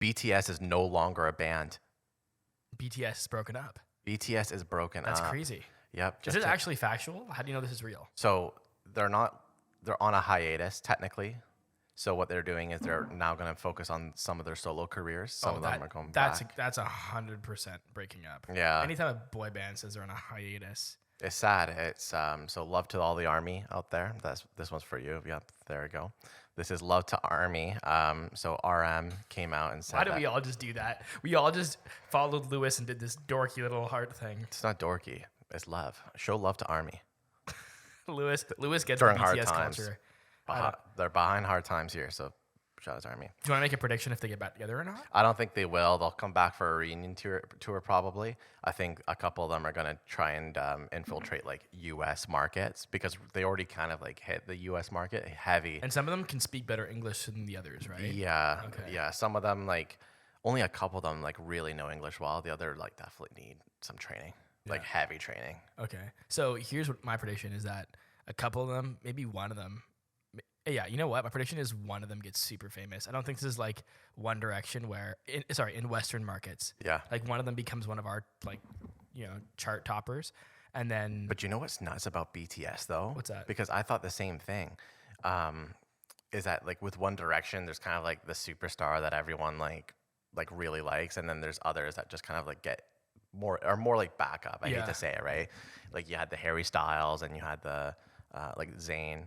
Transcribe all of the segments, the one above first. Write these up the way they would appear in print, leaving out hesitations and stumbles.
BTS is no longer a band. BTS is broken up. BTS is broken That's up. crazy. Yep. Is it actually factual? How do you know this is real? So they're on a hiatus technically. So what they're doing is they're now going to focus on some of their solo careers. Some of them are going back. That's 100% breaking up. Yeah. Anytime a boy band says they're on a hiatus. It's sad. It's so love to all the ARMY out there. This one's for you. Yep, there we go. This is love to ARMY. So RM came out and said, why did we all just do that? We all just followed Lewis and did this dorky little heart thing. It's not dorky. It's love. Show love to ARMY. Lewis gets During the hard BTS times. culture. They're behind hard times here, so shout out to ARMY. Do you want to make a prediction if they get back together or not? I don't think they will. They'll come back for a reunion tour probably. I think a couple of them are going to try and infiltrate like U.S. markets because they already kind of like hit the U.S. market heavy. And some of them can speak better English than the others, right? Yeah. Okay. Yeah. Some of them, like, only a couple of them like really know English well. The other like definitely need some training, like heavy training. Okay. So here's what my prediction is that a couple of them, maybe one of them. Yeah, you know what? My prediction is one of them gets super famous. I don't think this is like One Direction where, in Western markets. Yeah. Like one of them becomes one of our chart toppers, and then. But you know what's nuts about BTS though? What's that? Because I thought the same thing. Is that like with One Direction, there's kind of like the superstar that everyone like really likes, and then there's others that just kind of like get more like backup. I hate to say it, right? Like you had the Harry Styles and you had the like Zayn.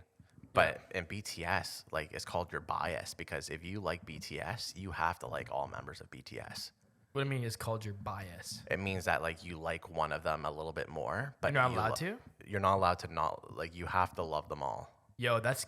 But in BTS, like it's called your bias because if you like BTS, you have to like all members of BTS. What I mean is called your bias. It means that like you like one of them a little bit more, but you're not allowed to. You're not allowed to not like. You have to love them all. Yo, that's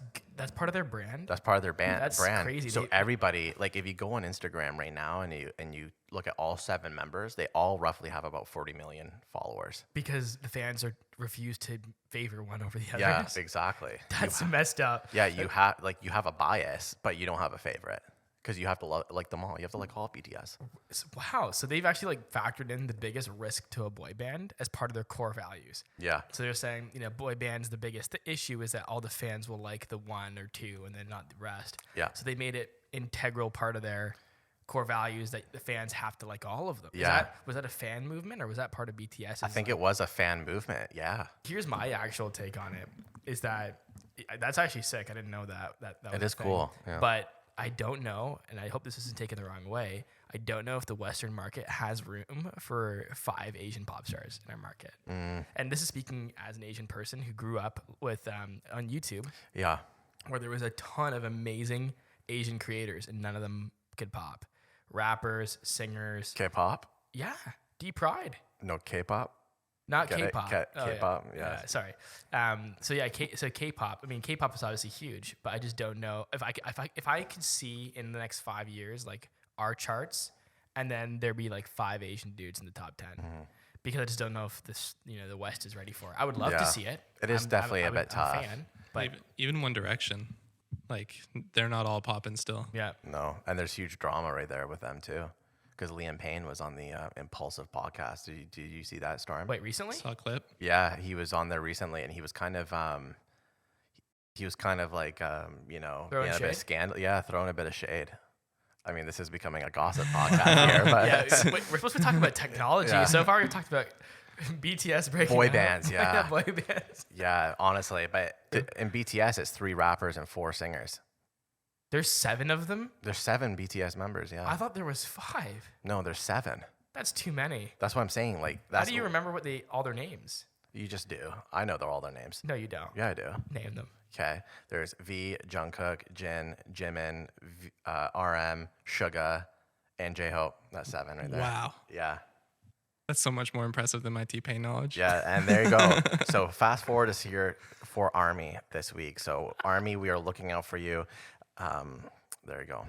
part of their brand. That's part of their brand. That's crazy. So everybody, like, if you go on Instagram right now and you look at all 7 members, they all roughly have about 40 million followers. Because the fans refuse to favor one over the other. Yeah, exactly. That's messed up. Yeah, you have a bias, but you don't have a favorite. Because you have to like them all. You have to like all BTS. Wow. So they've actually like factored in the biggest risk to a boy band as part of their core values. Yeah. So they're saying, boy band's the biggest. The issue is that all the fans will like the one or two and then not the rest. Yeah. So they made it integral part of their core values that the fans have to like all of them. Yeah. Was that a fan movement or was that part of BTS? I think it was a fan movement. Yeah. Here's my actual take on it is that that's actually sick. I didn't know that was it is a thing. Cool. Yeah. But I don't know, and I hope this isn't taken the wrong way. I don't know if the Western market has room for 5 Asian pop stars in our market. And this is speaking as an Asian person who grew up with on YouTube. Yeah. Where there was a ton of amazing Asian creators, and none of them could pop. Rappers, singers. K-pop? Yeah. D-Pride. No, K-pop? Not K-pop. K-pop, yeah. Sorry. So K-pop. I mean, K-pop is obviously huge, but I just don't know if I could see in the next 5 years like our charts, and then there be like 5 Asian dudes in the top 10, because I just don't know if this the West is ready for it. I would love to see it. It is definitely a bit tough. I'm a fan, but even One Direction, like they're not all popping still. Yeah. No, and there's huge drama right there with them too. Because Liam Payne was on the Impulsive podcast. Did you see that, Storm? Wait, recently? Saw a clip. Yeah, he was on there recently, and he was kind of like being a bit of scandal. Yeah, throwing a bit of shade. I mean, this is becoming a gossip podcast here, but yeah, we're supposed to be talking about technology. Yeah. So far, we've talked about BTS breaking boy up. bands. Yeah, boy bands. Yeah, honestly, but in BTS, it's 3 rappers and 4 singers. There's 7 of them? There's 7 BTS members, yeah. I thought there was 5. No, there's 7. That's too many. That's what I'm saying. Like, how do you remember all their names? You just do. I know all their names. No, you don't. Yeah, I do. Name them. Okay. There's V, Jungkook, Jin, Jimin, RM, Suga, and J-Hope. That's 7 right there. Wow. Yeah. That's so much more impressive than my T-Pain knowledge. Yeah, and there you go. So fast forward is here for ARMY this week. So ARMY, we are looking out for you. There you go.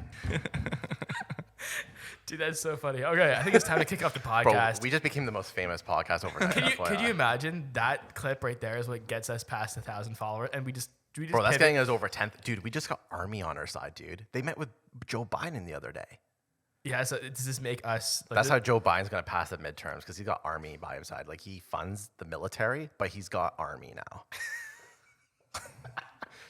Dude, that's so funny. Okay, I think it's time to kick off the podcast. Bro, we just became the most famous podcast overnight. Could you imagine that clip right there is what gets us past 1,000 followers, and we just Bro, that's getting us over 10. Dude, we just got ARMY on our side, dude. They met with Joe Biden the other day. Yeah, so does this make us... That's how Joe Biden's going to pass the midterms, because he's got ARMY by his side. Like, he funds the military, but he's got ARMY now.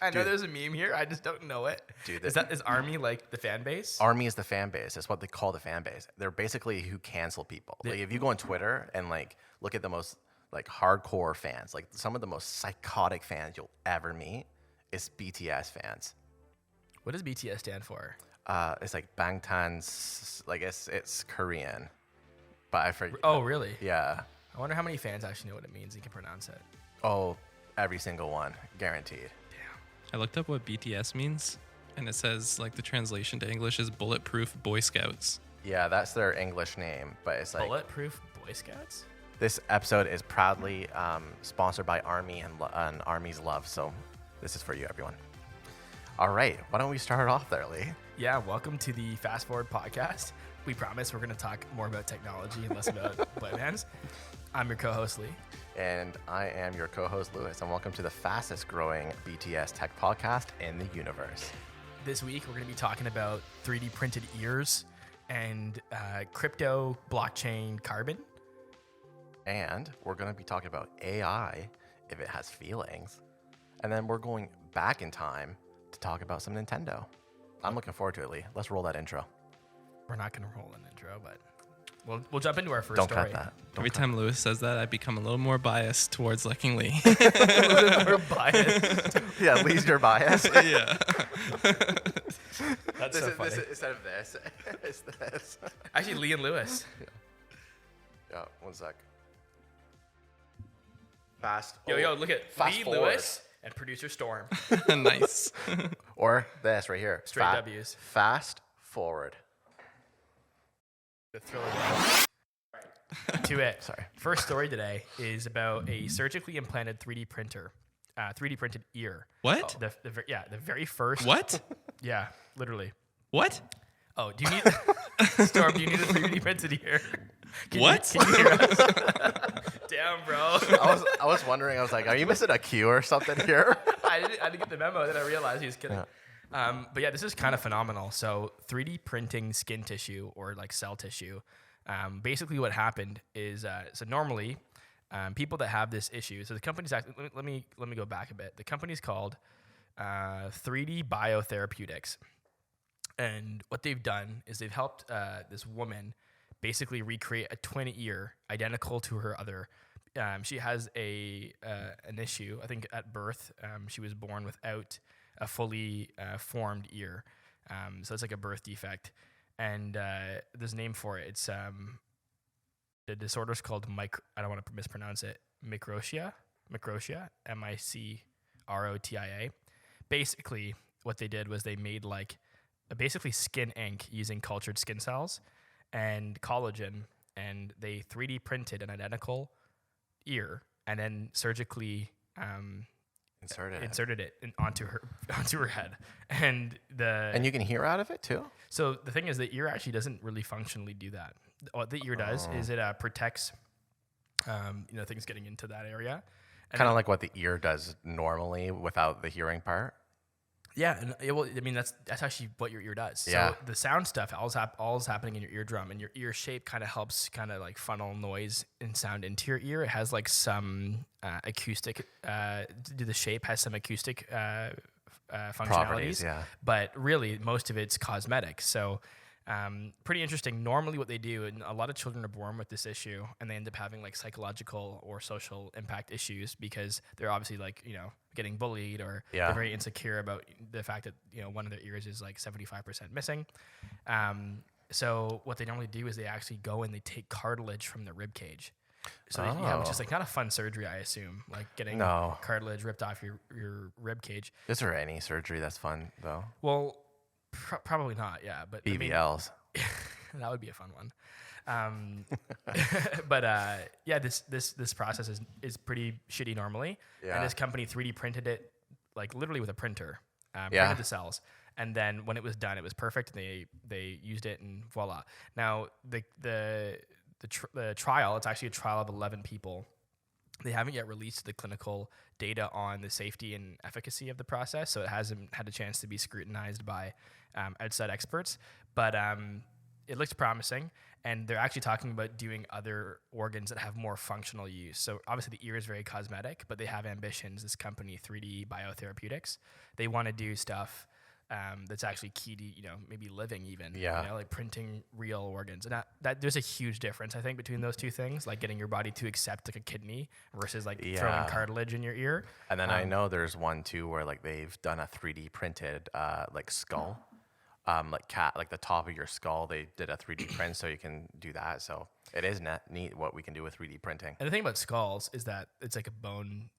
I know Dude. there's a meme here. I just don't know it. Dude, Is Army like the fan base? Army is the fan base. That's what they call the fan base. They're basically who cancel people. Like if you go on Twitter and like look at the most like hardcore fans, like some of the most psychotic fans you'll ever meet is BTS fans. What does BTS stand for? It's like Bangtan's, like it's Korean, but I forget. Oh, really? Yeah. I wonder how many fans actually know what it means and can pronounce it. Oh, every single one, guaranteed. I looked up what BTS means, and it says like the translation to English is Bulletproof Boy Scouts. Yeah, that's their English name, but it's like Bulletproof Boy Scouts? this episode is proudly sponsored by Army and Army's Love. So this is for you, everyone. All right, why don't we start off there, Lee? Yeah, welcome to the Fast Forward podcast. We promise we're going to talk more about technology and less about boy bands. I'm your co-host, Lee. And I am your co-host, Lewis, and welcome to the fastest growing BTS tech podcast in the universe. This week, we're going to be talking about 3D printed ears and crypto blockchain carbon. And we're going to be talking about AI, if it has feelings. And then we're going back in time to talk about some Nintendo. I'm looking forward to it, Lee. Let's roll that intro. We're not going to roll an intro, but we'll jump into our 1st Don't story. cut that. Every time Lewis says that, I become a little more biased towards liking Lee. We're biased. Yeah, Lee's your bias. Yeah. That's so funny. Instead of this, it's this. Actually, Lee and Lewis. Yeah, one sec. Fast. Yo, look at Fast Lee, forward. Lewis, and producer Storm. Nice. Or this right here. Straight W's. Fast forward. The thriller to it. Sorry. First story today is about a surgically implanted 3D printer, 3D printed ear. What? The very first. What? Yeah, literally. What? Oh, do you need Storm? Do you need a 3D printed ear? What? Can you hear us? Damn, bro. I was wondering. I was like, are you missing a cue or something here? I didn't get the memo. Then I realized he was kidding. Yeah. But yeah, this is kind of phenomenal. So 3D printing skin tissue or like cell tissue. Basically, what happened is so normally people that have this issue. So the company's actually let me go back a bit. The company's called 3D Biotherapeutics, and what they've done is they've helped this woman basically recreate a twin ear identical to her other. She has an issue. I think at birth she was born without a fully formed ear. So it's like a birth defect. And there's a name for it. It's the disorder's called I don't want to mispronounce it. Microtia, MICROTIA. Basically, what they did was they made like basically skin ink using cultured skin cells and collagen, and they 3D printed an identical ear and then surgically inserted it onto her head. And you can hear out of it too? So the thing is, the ear actually doesn't really functionally do that. What the ear does is it protects things getting into that area. Kind of like what the ear does normally without the hearing part. Yeah, and that's actually what your ear does. Yeah. So the sound stuff, all is happening in your eardrum, and your ear shape kind of helps like funnel noise and sound into your ear. It has like some acoustic. The shape has some acoustic functionalities. Properties, yeah. But really, most of it's cosmetic. So. Pretty interesting. Normally what they do, and a lot of children are born with this issue, and they end up having like psychological or social impact issues because they're obviously like, getting bullied or they're very insecure about the fact that, one of their ears is like 75% missing. So what they normally do is they actually go and they take cartilage from the rib cage. So which is like not a fun surgery, I assume, like getting cartilage ripped off your rib cage. Is there any surgery that's fun though? Well, probably not, yeah. But BBLs. That would be a fun one. But this process is pretty shitty normally. Yeah. And this company 3D printed it like literally with a printer. Printed the cells. And then when it was done, it was perfect. And they used it and voila. Now the trial, it's actually a trial of 11 people. They haven't yet released the clinical data on the safety and efficacy of the process, so it hasn't had a chance to be scrutinized by outside experts. But it looks promising, and they're actually talking about doing other organs that have more functional use. So obviously the ear is very cosmetic, but they have ambitions. This company, 3D Biotherapeutics, they want to do stuff that's actually key to, maybe living even, like printing real organs. And that there's a huge difference, I think, between those two things, like getting your body to accept like a kidney versus like throwing cartilage in your ear. And then I know there's one too where like they've done a 3D printed like skull, like the top of your skull. They did a 3D print, so you can do that. So it is neat what we can do with 3D printing. And the thing about skulls is that it's like a bone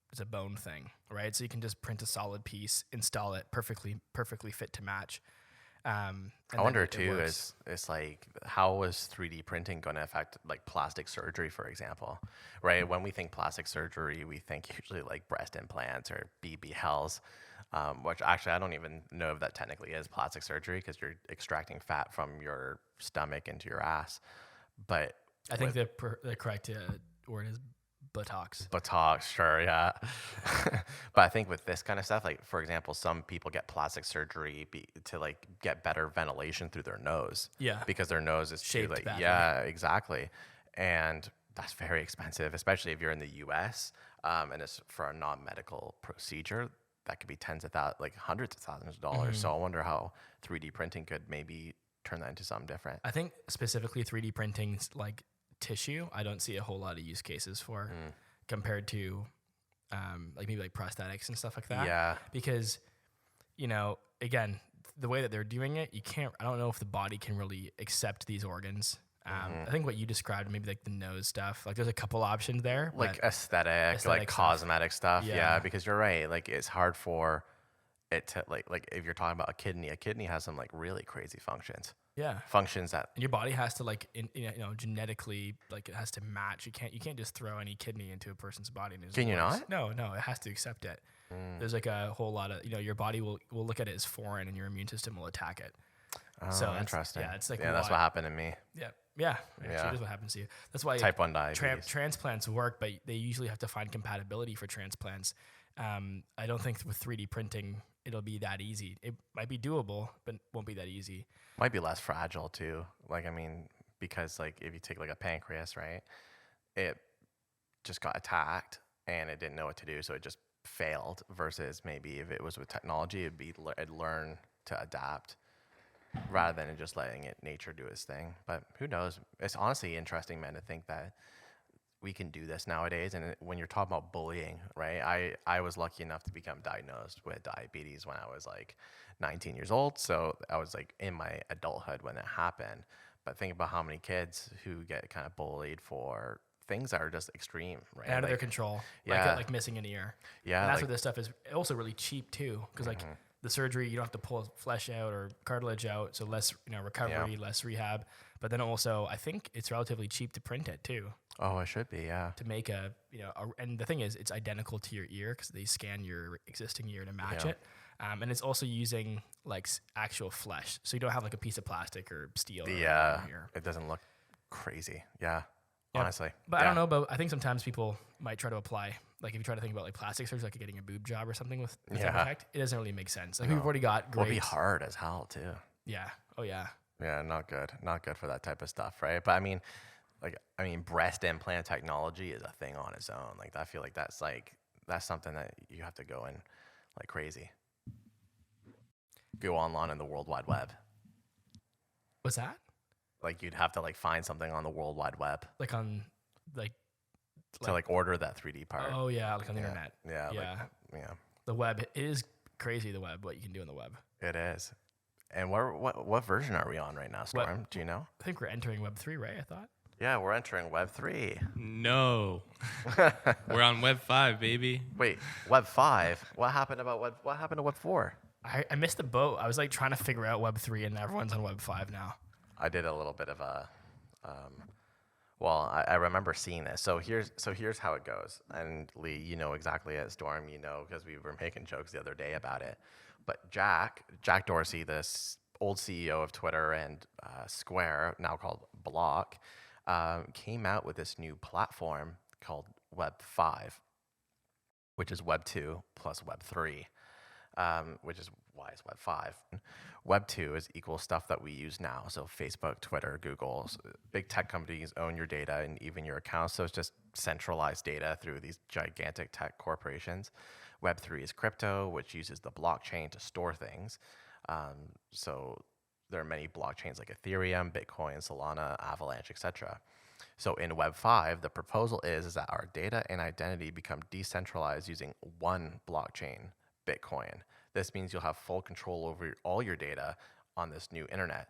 thing, right? So you can just print a solid piece, install it perfectly fit to match. I wonder too is like, how is 3D printing going to affect like plastic surgery, for example, right? When we think plastic surgery, we think usually like breast implants or BBLs, which actually I don't even know if that technically is plastic surgery because you're extracting fat from your stomach into your ass. But I think the correct word is Botox. Botox, sure, yeah. But I think with this kind of stuff, like for example, some people get plastic surgery to like get better ventilation through their nose. Yeah. Because their nose is shaped like, badly. yeah, exactly. And that's very expensive, especially if you're in the US, and it's for a non-medical procedure. That could be tens of thousands, like hundreds of thousands of dollars. So I wonder how 3D printing could maybe turn that into something different. I think specifically 3D printing, like tissue, I don't see a whole lot of use cases for compared to like maybe like prosthetics and stuff like that. Yeah. Because, again, the way that they're doing it, I don't know if the body can really accept these organs. I think what you described, maybe like the nose stuff, like there's a couple options there. Like aesthetic like cosmetic stuff. Yeah. Because you're right. Like it's hard for it to like if you're talking about a kidney has some like really crazy functions. Yeah. Functions that and your body has to like genetically, like it has to match. You can't just throw any kidney into a person's body. And can you not? No, it has to accept it. There's like a whole lot of, your body will look at it as foreign and your immune system will attack it. Oh, so interesting. It's like that's what happened to me. Yeah. Actually, is what happens to you. That's why type 1 diabetes. Transplants work, but they usually have to find compatibility for transplants. I don't think with 3D printing it'll be that easy. It might be doable, but won't be that easy. Might be less fragile too. Like, I mean, because like if you take like a pancreas, right, it just got attacked and it didn't know what to do, so it just failed. Versus maybe if it was with technology, it'd learn to adapt rather than just letting nature do its thing. But who knows? It's honestly interesting, man, to think that we can do this nowadays. And when you're talking about bullying, right? I was lucky enough to become diagnosed with diabetes when I was like 19 years old. So I was like in my adulthood when it happened. But think about how many kids who get kind of bullied for things that are just extreme, right? Out of their control. Yeah. Like missing an ear. Yeah. And that's where this stuff is also really cheap too. Because like the surgery, you don't have to pull flesh out or cartilage out. So less, recovery, less rehab. But then also, I think it's relatively cheap to print it too. Oh, it should be, yeah. To make and the thing is, it's identical to your ear because they scan your existing ear to match it. And it's also using like actual flesh. So you don't have like a piece of plastic or steel. Yeah. It doesn't look crazy. Yeah. Honestly. But I don't know, but I think sometimes people might try to apply, like if you try to think about like plastic surgery, like getting a boob job or something with that effect, it doesn't really make sense. Like we've already got great. It'll be hard as hell too. Yeah. Oh yeah. Yeah, not good. Not good for that type of stuff, right? But I mean, breast implant technology is a thing on its own. Like I feel like that's something that you have to go in like crazy. Go online in the World Wide Web. What's that? Like you'd have to like find something on the World Wide Web. Like on like to like order that 3D part. Oh yeah, like on the internet. Yeah. Yeah. The web, it is crazy, the web, what you can do on the web. It is. And what version are we on right now, Storm? Do you know? I think we're entering Web 3, right? I thought. Yeah, we're entering Web 3. No. We're on Web 5, baby. Wait, Web 5? What happened to Web 4? I missed the boat. I was like trying to figure out Web 3 and everyone's on Web 5 now. I did a little bit of a I remember seeing this. So here's how it goes. And Lee, you know exactly it. Storm, because we were making jokes the other day about it. But Jack Dorsey, this old CEO of Twitter and Square, now called Block, came out with this new platform called Web 5, which is Web 2 plus Web 3, which is why is Web 5? Web 2 is equal stuff that we use now. So Facebook, Twitter, Google, big tech companies own your data and even your accounts. So it's just centralized data through these gigantic tech corporations. Web 3 is crypto, which uses the blockchain to store things. So there are many blockchains like Ethereum, Bitcoin, Solana, Avalanche, etc. So in Web 5, the proposal is that our data and identity become decentralized using one blockchain, Bitcoin. This means you'll have full control over all your data on this new internet.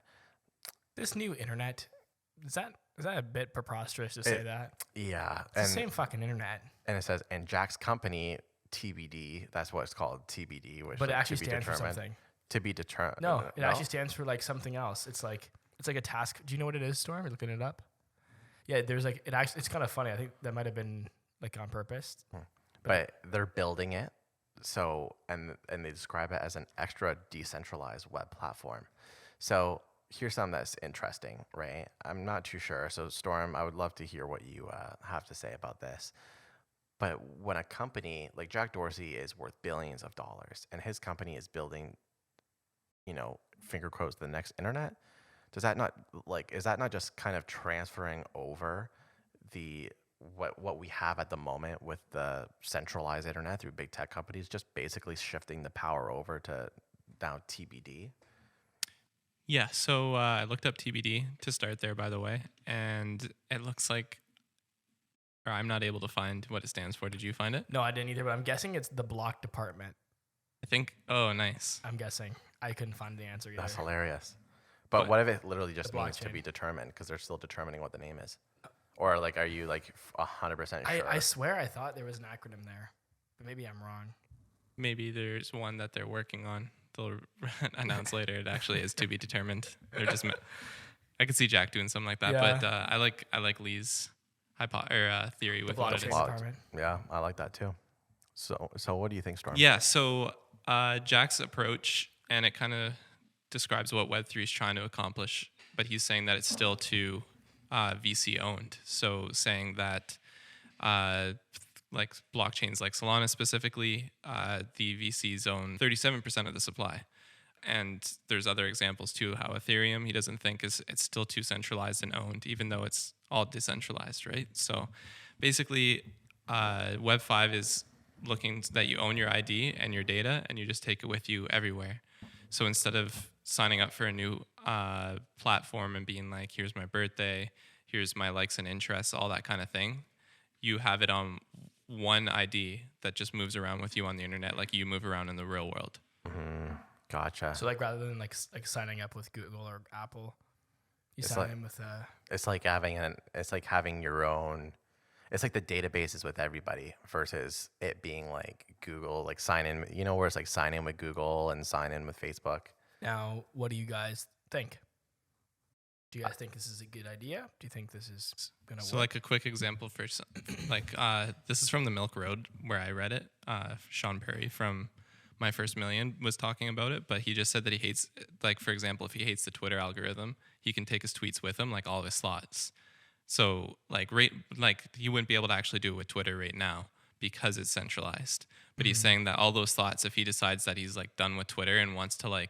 This new internet, is that a bit preposterous to say that? Yeah. It's the same fucking internet. And it says, and Jack's company, TBD, that's what it's called, TBD. Which But it like, actually to be stands for determined. something. To be determined. No, it actually stands for like something else. It's like a task. Do you know what it is, Storm? You're looking it up? Yeah, there's like, it's kind of funny. I think that might have been like on purpose. But they're building it. So, and they describe it as an extra decentralized web platform. So here's something that's interesting, right? I'm not too sure. So Storm, I would love to hear what you have to say about this. But when a company like Jack Dorsey is worth billions of dollars and his company is building, finger quotes, the next internet, is that not just kind of transferring over what we have at the moment with the centralized internet through big tech companies, just basically shifting the power over to now TBD? Yeah, so I looked up TBD to start there, by the way, and it looks like, or I'm not able to find what it stands for. Did you find it? No, I didn't either, but I'm guessing it's the block department. I think, oh, nice. I'm guessing. I couldn't find the answer either. That's hilarious. But what if it literally just The means to blockchain. be determined because they're still determining what the name is? Or like, are you like 100% sure? I swear I thought there was an acronym there, but maybe I'm wrong. Maybe there's one that they're working on. They'll announce later. It actually is to be determined. They're just. I could see Jack doing something like that, Yeah. but I like Lee's theory with what it blockchain is. department. Yeah, I like that too. So what do you think, Storm? Yeah. So Jack's approach, and it kind of describes what Web3 is trying to accomplish, but he's saying that it's still too VC owned. So saying that like blockchains like Solana specifically, the VCs own 37% of the supply. And there's other examples too, how Ethereum, he doesn't think it's still too centralized and owned, even though it's all decentralized, right? So basically, Web 5 is looking that you own your ID and your data, and you just take it with you everywhere. So instead of signing up for a new platform and being like, here's my birthday, here's my likes and interests, all that kind of thing, you have it on one ID that just moves around with you on the internet like you move around in the real world. Mm-hmm. Gotcha. So like rather than like signing up with Google or Apple, you It's sign like- in with It's like having your own. It's like the databases with everybody versus it being like Google, like sign in. Where it's like sign in with Google and sign in with Facebook. Now, what do you guys think? Do you guys think this is a good idea? Do you think this is gonna So work? like a quick example for this is from the Milk Road where I read it. Sean Perry from My First Million was talking about it, but he just said that he hates, like, for example, if he hates the Twitter algorithm, he can take his tweets with him, like all of his slots. So he wouldn't be able to actually do it with Twitter right now because it's centralized. But he's saying that all those thoughts, if he decides that he's like done with Twitter and wants to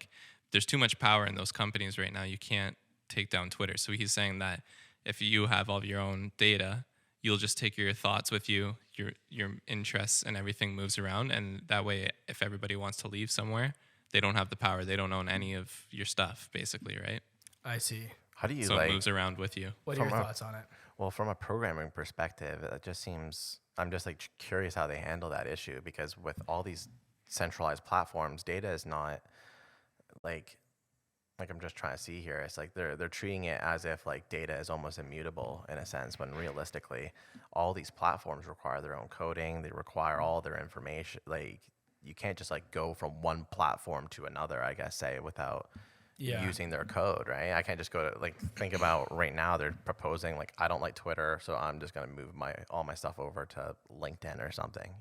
there's too much power in those companies right now, you can't take down Twitter. So he's saying that if you have all of your own data, you'll just take your thoughts with you, your interests, and everything moves around. And that way, if everybody wants to leave somewhere, they don't have the power. They don't own any of your stuff, basically, right? I see. How do you So it moves around with you. What are your From a- thoughts on it? Well, from a programming perspective, it just seems, I'm just like curious how they handle that issue because with all these centralized platforms, data is not like I'm just trying to see here. It's like they're treating it as if like data is almost immutable in a sense, when realistically, all these platforms require their own coding. They require all their information. Like you can't just like go from one platform to another, I guess, without using their code, right? I can't just go to think about right now they're proposing I don't like Twitter, so I'm just gonna move all my stuff over to LinkedIn or something,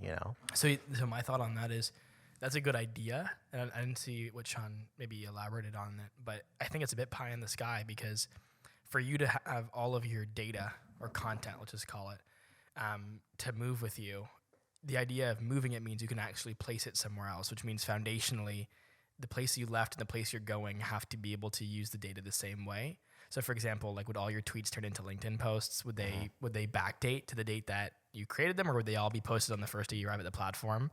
So my thought on that is that's a good idea, and I didn't see what Sean maybe elaborated on it, but I think it's a bit pie in the sky because for you to have all of your data or content, let's just call it, to move with you, the idea of moving it means you can actually place it somewhere else, which means foundationally the place you left and the place you're going have to be able to use the data the same way. So for example, like would all your tweets turn into LinkedIn posts? Would they backdate to the date that you created them, or would they all be posted on the first day you arrive at the platform?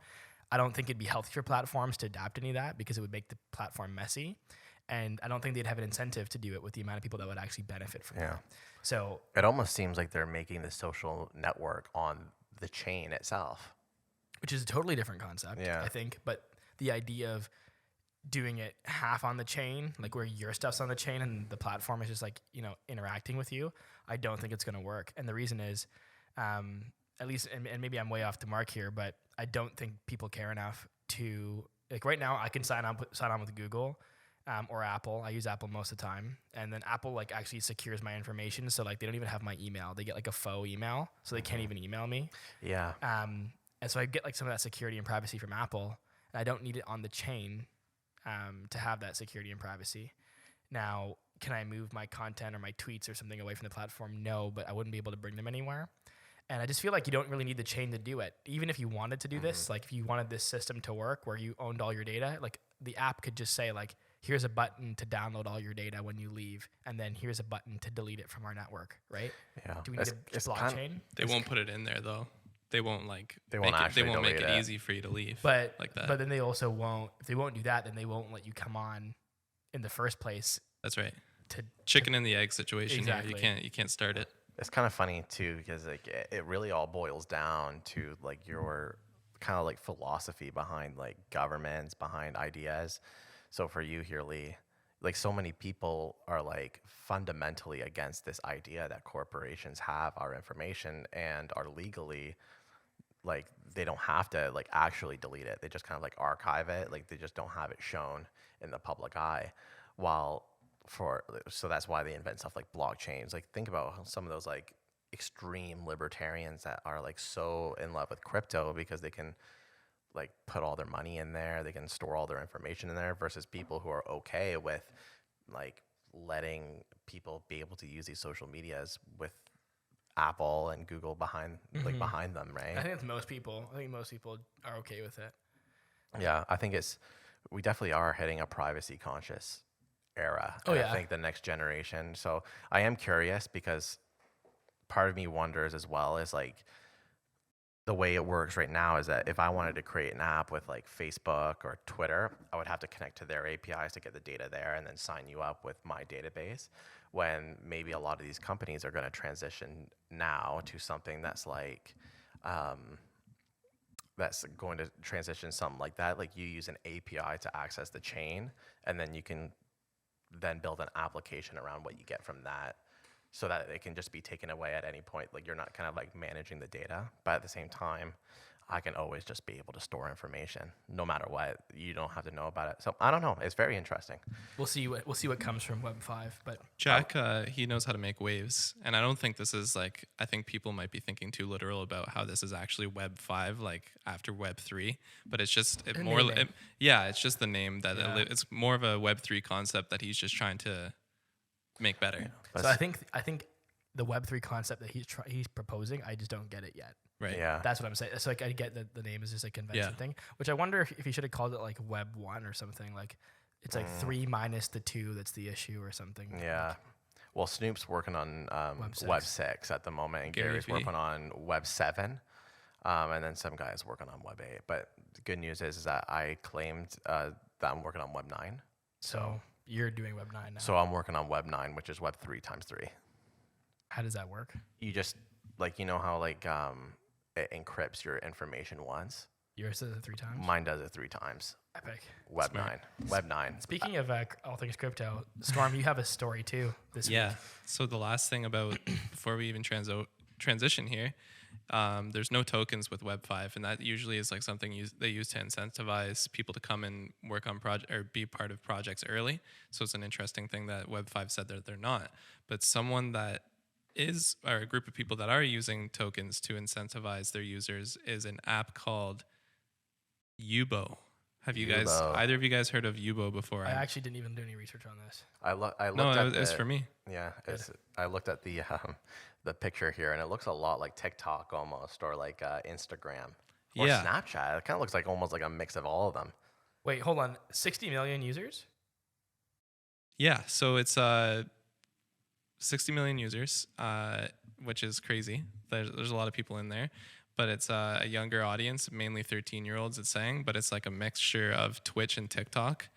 I don't think it'd be healthy for platforms to adapt any of that because it would make the platform messy. And I don't think they'd have an incentive to do it with the amount of people that would actually benefit from it. So it almost seems like they're making the social network on the chain itself, which is a totally different concept, I think. But the idea of doing it half on the chain, like where your stuff's on the chain and the platform is just like, interacting with you, I don't think it's going to work. And the reason is, at least, and maybe I'm way off the mark here, but I don't think people care enough to, like right now I can sign on with Google or Apple. I use Apple most of the time. And then Apple like actually secures my information. So like they don't even have my email. They get like a faux email. So they can't even email me. Yeah. And so I get like some of that security and privacy from Apple. And I don't need it on the chain to have that security and privacy. Now, can I move my content or my tweets or something away from the platform? No, but I wouldn't be able to bring them anywhere. And I just feel like you don't really need the chain to do it. Even if you wanted to do this, like if you wanted this system to work where you owned all your data, like the app could just say like, here's a button to download all your data when you leave, and then here's a button to delete it from our network, right? Yeah. Do we need a blockchain? They won't put it in there though. They won't make delete it easy for you to leave. But like that. But then they also won't. If they won't do that, then they won't let you come on in the first place. That's right. Chicken and the egg situation. Exactly. Here. You can't start it. It's kind of funny too, because like it really all boils down to like your kind of like philosophy behind like governments, behind ideas. So for you here, Lee, like so many people are like fundamentally against this idea that corporations have our information and are legally like they don't have to like actually delete it. They just kind of like archive it. Like they just don't have it shown in the public eye. So that's why they invent stuff like blockchains. Like think about some of those like extreme libertarians that are like so in love with crypto because they can like put all their money in there, they can store all their information in there, versus people who are okay with like letting people be able to use these social medias with Apple and Google behind them, right? I think most people are okay with it. Yeah, I think we definitely are hitting a privacy conscious era. Oh, yeah. I think the next generation. So I am curious because part of me wonders as well is like the way it works right now is that if I wanted to create an app with like Facebook or Twitter, I would have to connect to their APIs to get the data there and then sign you up with my database, when maybe a lot of these companies are going to transition now to something that's like that's going to transition something like that. Like you use an API to access the chain, and then you can then build an application around what you get from that, so that it can just be taken away at any point. Like you're not kind of like managing the data, but at the same time, I can always just be able to store information no matter what. You don't have to know about it. So I don't know. It's very interesting. We'll see what comes from Web 5. But Jack, he knows how to make waves, and I don't think this is like. I think people might be thinking too literal about how this is actually Web 5, like after Web 3. But it's just it's just the name that it's more of a Web 3 concept that he's just trying to make better. Yeah. So I think the Web3 concept that he's proposing, I just don't get it yet. Right. Yeah. That's what I'm saying. So like I get that the name is just a convention thing, which I wonder if he should have called it like Web 1 or something. Like it's like 3 minus the 2 that's the issue or something. Yeah. Well, Snoop's working on Web 6 at the moment, and Gary's working on Web 7, and then some guys working on Web 8. But the good news is that I claimed that I'm working on Web 9. So you're doing Web 9 now. So I'm working on Web 9, which is Web 3 times 3. How does that work? You just like, you know how like it encrypts your information once? Yours does it 3 times? Mine does it 3 times. Epic. Web 9. Web 9. Speaking of all things crypto, Storm, you have a story too this week. Yeah. So the last thing about before we even transition here, there's no tokens with Web 5, and that usually is like something they use to incentivize people to come and work on project or be part of projects early. So it's an interesting thing that Web 5 said that they're not. But someone that is, or a group of people that are using tokens to incentivize their users, is an app called Yubo. Have you guys, either of you guys heard of Yubo before? I actually didn't even do any research on this. I looked no, at it was for me. Yeah, I looked at the picture here, and it looks a lot like TikTok almost, or like Instagram, or Snapchat. It kind of looks like almost like a mix of all of them. Wait, hold on. 60 million users? Yeah, so it's 60 million users, which is crazy. There's a lot of people in there, but it's a younger audience, mainly 13-year-olds. It's saying, but it's like a mixture of Twitch and TikTok.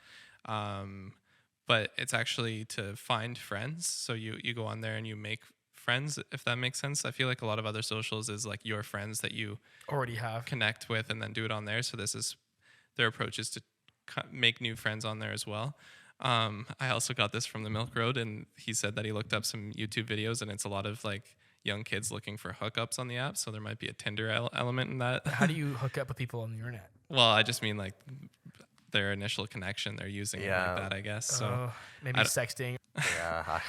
But it's actually to find friends. So you go on there and you make friends, if that makes sense. I feel like a lot of other socials is like your friends that you Already have. connect with and then do it on there. So this is their approach is to make new friends on there as well. I also got this from the Milk Road, and he said that he looked up some YouTube videos, and it's a lot of like young kids looking for hookups on the app. So there might be a Tinder element in that. How do you hook up with people on the internet? Well, I just mean like their initial connection they're using it like that, I guess. So Maybe sexting. Yeah.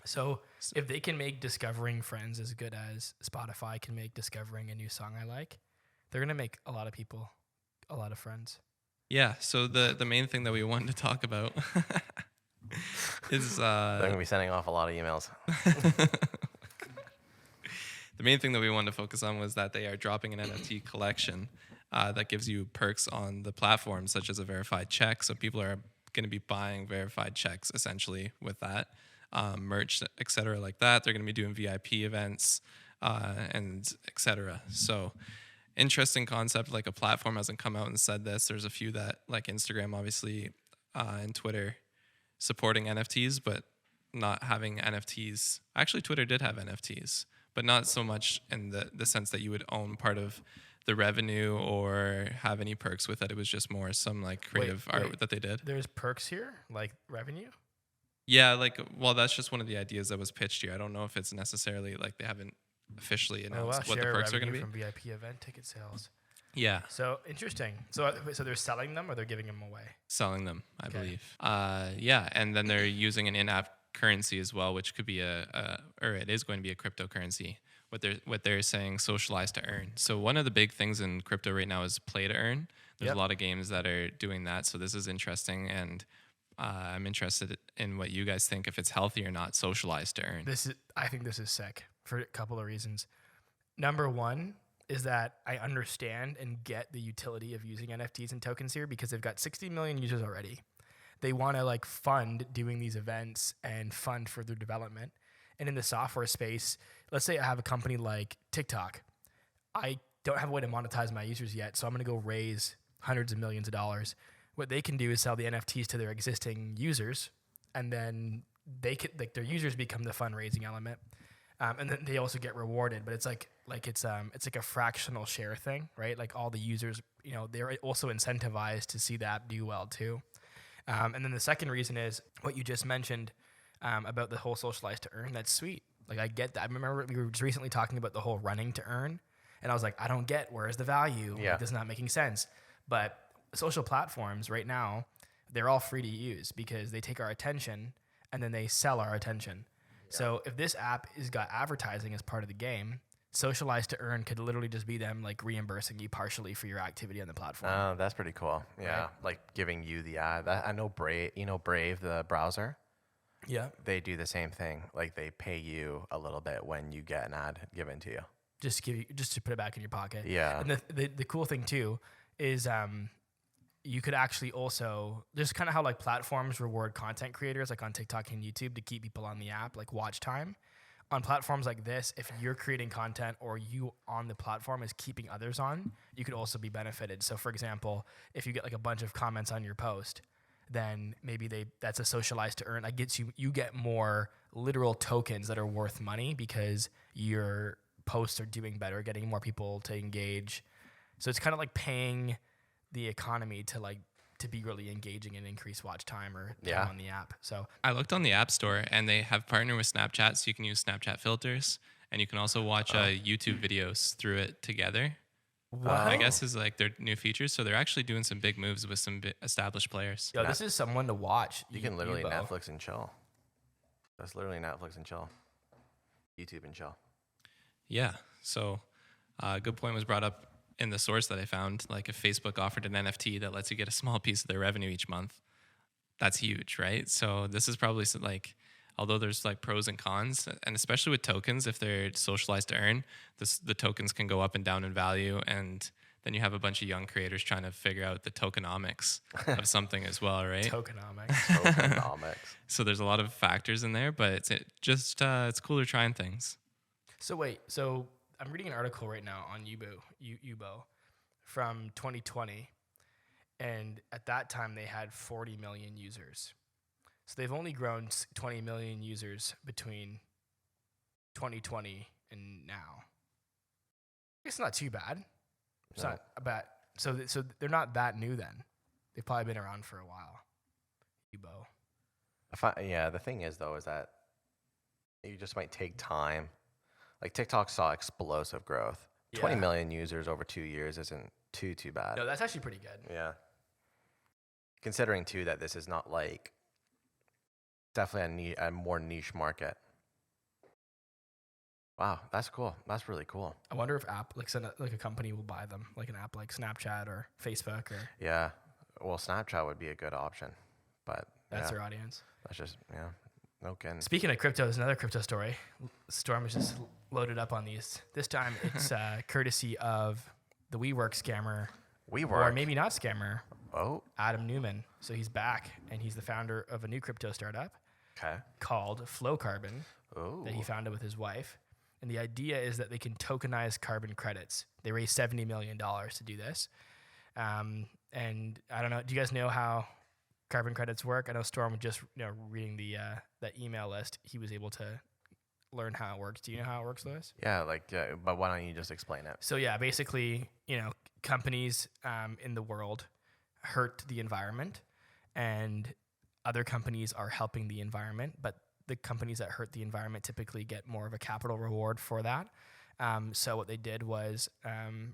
So if they can make discovering friends as good as Spotify can make discovering a new song I like, they're going to make a lot of people a lot of friends. Yeah, so the main thing that we wanted to talk about is They're going to be sending off a lot of emails. the main thing that we wanted to focus on was that they are dropping an NFT collection that gives you perks on the platform, such as a verified check. So people are going to be buying verified checks essentially with that merch, et cetera, like that. They're going to be doing VIP events and et cetera. So interesting concept. Like a platform hasn't come out and said this. There's a few that, like Instagram, obviously, and Twitter supporting NFTs, but not having NFTs. Actually, Twitter did have NFTs, but not so much in the sense that you would own part of the revenue or have any perks with it. It was just more some like creative art that they did. There's perks here, like revenue? Yeah, like, well, that's just one of the ideas that was pitched here. I don't know if it's necessarily like they haven't officially announced what the perks are going to be. From VIP event ticket sales. Yeah. So interesting. So they're selling them or they're giving them away? Selling them, I believe. Yeah, and then they're using an in-app currency as well, which could be or it is going to be a cryptocurrency. What they're saying, socialize to earn. So one of the big things in crypto right now is play to earn. There's a lot of games that are doing that. So this is interesting, and I'm interested in what you guys think, if it's healthy or not, socialize to earn. I think this is sick for a couple of reasons. Number one is that I understand and get the utility of using NFTs and tokens here because they've got 60 million users already. They want to like fund doing these events and fund further development. And in the software space, let's say I have a company like TikTok. I don't have a way to monetize my users yet, so I'm going to go raise hundreds of millions of dollars. What they can do is sell the NFTs to their existing users, and then they could, like, their users become the fundraising element, and then they also get rewarded. But it's like it's like a fractional share thing, right? Like all the users, they're also incentivized to see the app do well too. And then the second reason is what you just mentioned about the whole socialize to earn. That's sweet. Like I get that. I remember we were just recently talking about the whole running to earn, and I was like, I don't get, where's the value? Yeah. Like, this is not making sense. But social platforms right now, they're all free to use because they take our attention and then they sell our attention. Yeah. So if this app has got advertising as part of the game, socialize to earn could literally just be them like reimbursing you partially for your activity on the platform. Oh, that's pretty cool. Yeah, right? Like giving you the ad. I know Brave, Brave, the browser. Yeah. They do the same thing. Like they pay you a little bit when you get an ad given to you. Just to put it back in your pocket. Yeah. And the cool thing too is you could actually also, just kind of how like platforms reward content creators like on TikTok and YouTube to keep people on the app, like watch time. On platforms like this, if you're creating content or you on the platform is keeping others on, you could also be benefited. So for example, if you get like a bunch of comments on your post, then maybe that's a socialize to earn. That gets you get more literal tokens that are worth money because your posts are doing better, getting more people to engage. So it's kind of like paying the economy to be really engaging and increase watch time or time on the app. So I looked on the App Store and they have partnered with Snapchat, so you can use Snapchat filters, and you can also watch YouTube videos through it together. Wow. I guess is like their new features. So they're actually doing some big moves with some established players. Yo, this is someone to watch. You can literally Yubo. Netflix and chill. That's literally Netflix and chill. YouTube and chill. Yeah. So a good point was brought up in the source that I found. Like if Facebook offered an NFT that lets you get a small piece of their revenue each month, that's huge, right? So this is probably like, although there's like pros and cons, and especially with tokens, if they're socialized to earn, the tokens can go up and down in value, and then you have a bunch of young creators trying to figure out the tokenomics of something as well, right? Tokenomics. Tokenomics. So there's a lot of factors in there, but it's cooler trying things. So wait, so I'm reading an article right now on Yubo from 2020, and at that time they had 40 million users. So they've only grown 20 million users between 2020 and now. It's not too bad. It's not bad. So they're not that new then. They've probably been around for a while. Yubo. Yeah, the thing is though is that you just might take time. Like TikTok saw explosive growth. 20 million users over 2 years isn't too bad. No, that's actually pretty good. Yeah. Considering too that this is not like definitely a more niche market. Wow, that's cool. That's really cool. I wonder if a company will buy them, like an app like Snapchat or Facebook or. Yeah, well, Snapchat would be a good option, but that's their audience. That's just no kidding. Speaking of crypto, there's another crypto story. Storm is just loaded up on these. This time it's courtesy of the WeWork scammer. WeWork, or maybe not scammer. Oh, Adam Neumann. So he's back, and he's the founder of a new crypto startup. Okay. Called FlowCarbon. Oh. That he founded with his wife. And the idea is that they can tokenize carbon credits. They raised $70 million to do this. And I don't know, do you guys know how carbon credits work? I know Storm just reading that email list, he was able to learn how it works. Do you know how it works, Lewis? Yeah, but why don't you just explain it? So yeah, basically, companies in the world hurt the environment, and other companies are helping the environment, but the companies that hurt the environment typically get more of a capital reward for that. So what they did was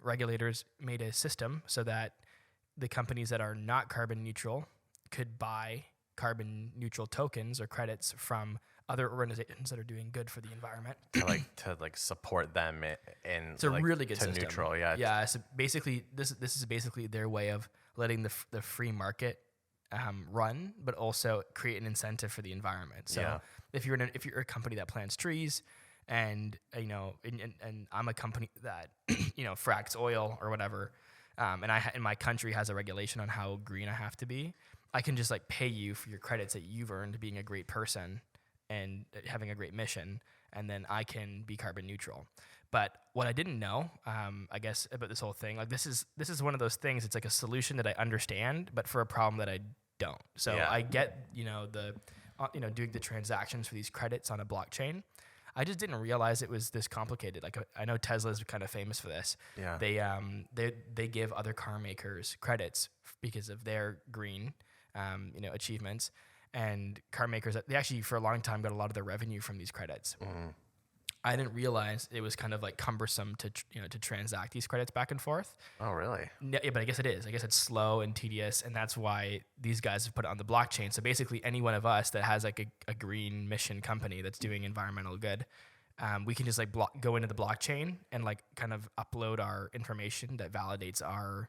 regulators made a system so that the companies that are not carbon neutral could buy carbon neutral tokens or credits from other organizations that are doing good for the environment. to support them in it's a really good system. Neutral, yeah. Yeah. So basically, this is basically their way of letting the free market run, but also create an incentive for the environment. So if you're a company that plants trees, and I'm a company that fracks oil or whatever, and my country has a regulation on how green I have to be, I can just pay you for your credits that you've earned being a great person and having a great mission, and then I can be carbon neutral. But what I didn't know, I guess, about this whole thing, this is one of those things. It's like a solution that I understand, but for a problem that I don't. So I get doing the transactions for these credits on a blockchain. I just didn't realize it was this complicated. I know Tesla's kind of famous for this. Yeah. They give other car makers credits because of their green achievements, and car makers, they actually for a long time got a lot of their revenue from these credits. Mm-hmm. I didn't realize it was kind of cumbersome to transact these credits back and forth. Oh, really? Yeah, but I guess it is. I guess it's slow and tedious, and that's why these guys have put it on the blockchain. So basically, any one of us that has a green mission company that's doing environmental good, we can just go into the blockchain and kind of upload our information that validates our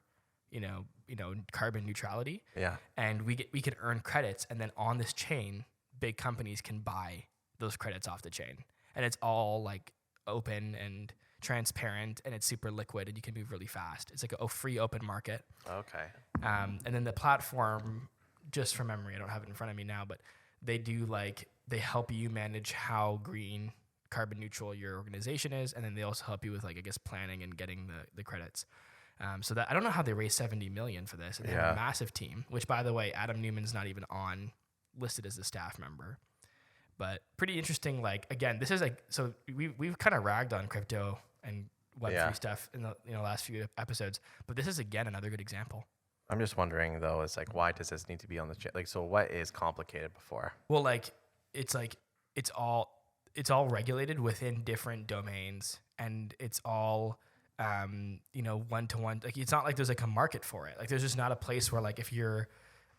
carbon neutrality. Yeah. And we can earn credits, and then on this chain, big companies can buy those credits off the chain. And it's all open and transparent, and it's super liquid, and you can move really fast. It's a free open market. Okay. And then the platform, just from memory, I don't have it in front of me now, but they do they help you manage how green, carbon neutral your organization is, and then they also help you with planning and getting the credits. So that I don't know how they raised $70 million for this. And they have a massive team, which, by the way, Adam Neumann's not even listed as a staff member. But pretty interesting. Again, this is so we've kind of ragged on crypto and Web3 stuff in the last few episodes, but this is again another good example. I'm just wondering though, is why does this need to be on the chain? So what is complicated before? Well, it's all regulated within different domains, and it's all one-to-one. It's not there's a market for it. There's just not a place where if you're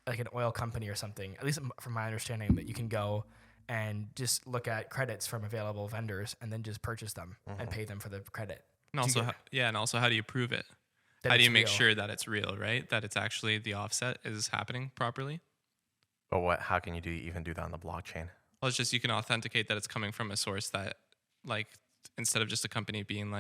an oil company or something, at least from my understanding, that you can go and just look at credits from available vendors and then just purchase them and pay them for the credit. And also, how do you prove it? How do you make sure that it's real, right? That it's actually the offset is happening properly? But how can you even do that on the blockchain? Well, it's just you can authenticate that it's coming from a source that, instead of just a company being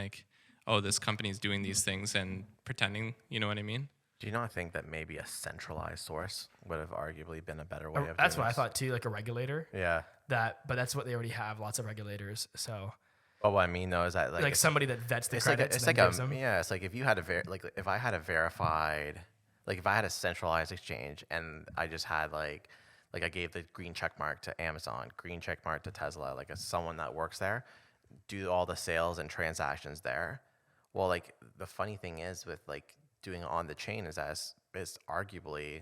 oh, this company's doing these things and pretending, you know what I mean? Do you not think that maybe a centralized source would have arguably been a better way of That's doing what I this? thought too, like a regulator. Yeah. But that's what they already have. Lots of regulators. So But what I mean though is that like somebody that vets the it's like credits. it's and like then gives them. yeah, it's like if you had if I had a verified, like if I had a centralized exchange and I just had like I gave the green check mark to Amazon, green check mark to Tesla, like as someone that works there, do all the sales and transactions there. Well, like the funny thing is with like doing it on the chain is arguably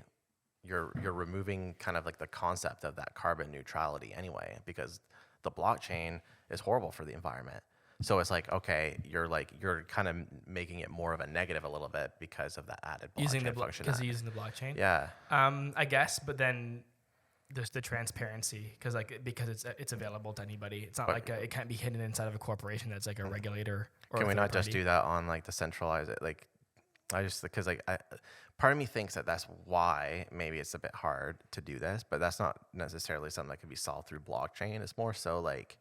you're removing kind of like the concept of that carbon neutrality anyway, because the blockchain is horrible for the environment. So it's like, okay, you're kind of making it more of a negative a little bit because of that added blockchain functionality. Because using the blockchain. Yeah. I guess, but then there's the transparency because it's available to anybody. It's not like it can't be hidden inside of a corporation that's like a regulator. Or Can we not just do that on like the centralized? Like, I just because like part of me thinks that that's why maybe it's a bit hard to do this, but that's not necessarily something that can be solved through blockchain. It's more so like